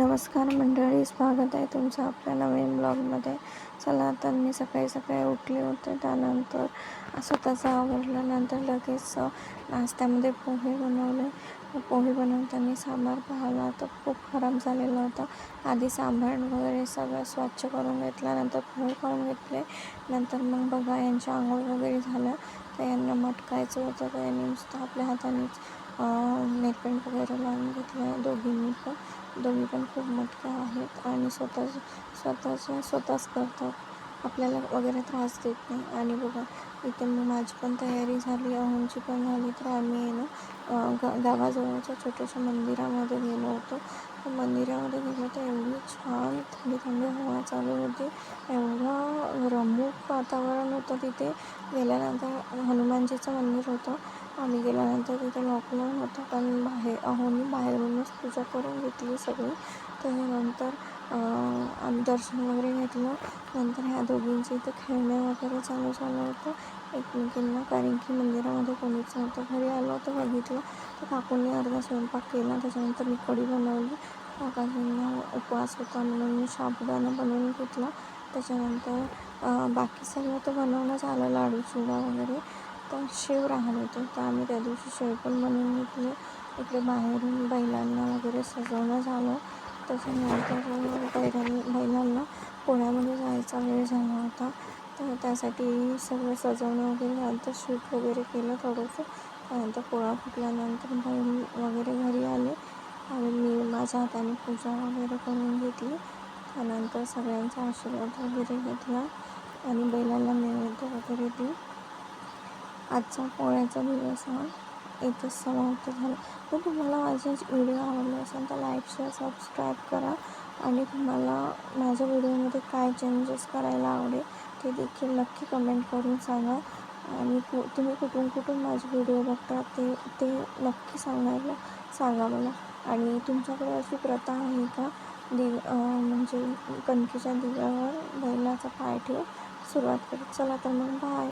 नमस्कार मंडळी, स्वागत आहे तुमचं आपल्या नवीन ब्लॉगमध्ये. चला, आता मी सकाळी उठले होते. त्यानंतर स्वतःचं आवरल्यानंतर लगेच नाश्त्यामध्ये पोहे बनवले. पोहे बनवताना सांबार पाहिला तर खूप खराब झालेला होता. आधी सांबार वगैरे सगळं स्वच्छ करून घेतल्यानंतर पोहे करून घेतले. नंतर मग बघा, यांच्या आंघोळ वगैरे झाल्या तर यांना मटकायचं होतं. तर यांनी नुसतं आपल्या हातानेच नेलपेंट वगैरे लावून घेतलं आहे. दोघी पण खूप मोठ्या आहेत आणि स्वतःच करतात, आपल्याला वगैरे त्रास देत नाही. आणि बघा, इथे मग माझी पण तयारी झाली, अहोंची पण झाली. तर आम्ही गावाजवळच्या छोट्याशा मंदिरामध्ये गेलो होतो. मंदिरामध्ये गेलो तर एवढी छान थंडी हवा चालू होती, एवढं रमूक वातावरण होतं. तिथे गेल्यानंतर हनुमानजीचं मंदिर होतं. आम्ही गेल्यानंतर तिथे लॉकडाऊन होतं, पण अहोंनी बाहेरूनच पूजा करून घेतली सगळी. त्यानंतर आम्ही दर्शन वगैरे घेतलं. नंतर ह्या दोघींचे इथे खेळणे वगैरे चालू झालं होतं एकमेकींना, कारण की मंदिरामध्ये कोणीच नव्हतं. घरी आलो तर बघितलं तर काकूंनी अर्धा स्वयंपाक केला. त्याच्यानंतर मी कढी बनवली. काकाजींना उपवास होता म्हणून मी साबुदाणा बनवून घेतला. त्याच्यानंतर बाकी सगळं तर बनवणं झालं, लाडू चिवडा वगैरे. तर शेव राहिलं होतं, तर आम्ही त्या दिवशी शेव पण बनवून घेतले. इकडे बाहेरून बैलांना वगैरे सजवणं झालं. त्याच्यानंतर बैलांना पोळ्यामध्ये जायचा वेळ झाला होता, तर त्यासाठी सगळं सजवणं वगैरे झालं. तर शूट वगैरे केलं थोडंसं. त्यानंतर पोळा फुटल्यानंतर बैल वगैरे घरी आले आणि मी माझ्या हाताने पूजा वगैरे करून घेतली. त्यानंतर सगळ्यांचा आशीर्वाद वगैरे घेतला आणि बैलांना नैवेद्य वगैरे दिली. आजचा पोळ्याचा दिवस हा इथेच समाप्त झाला. तर तुम्हाला माझे व्हिडिओ आवडले असेल तर लाईक, शेअर, सबस्क्राईब करा. आणि तुम्हाला माझ्या व्हिडिओमध्ये काय चेंजेस करायला आवडेल ते देखील नक्की कमेंट करून सांगा. आणि तुम्ही कुठून माझे व्हिडिओ बघता ते नक्की सांगा मला. आणि तुमच्याकडे अशी प्रथा आहे का, म्हणजे कणकेच्या दिव्यावर बैलाचा पाय ठेवून सुरुवात करू? चला तर मग बाय.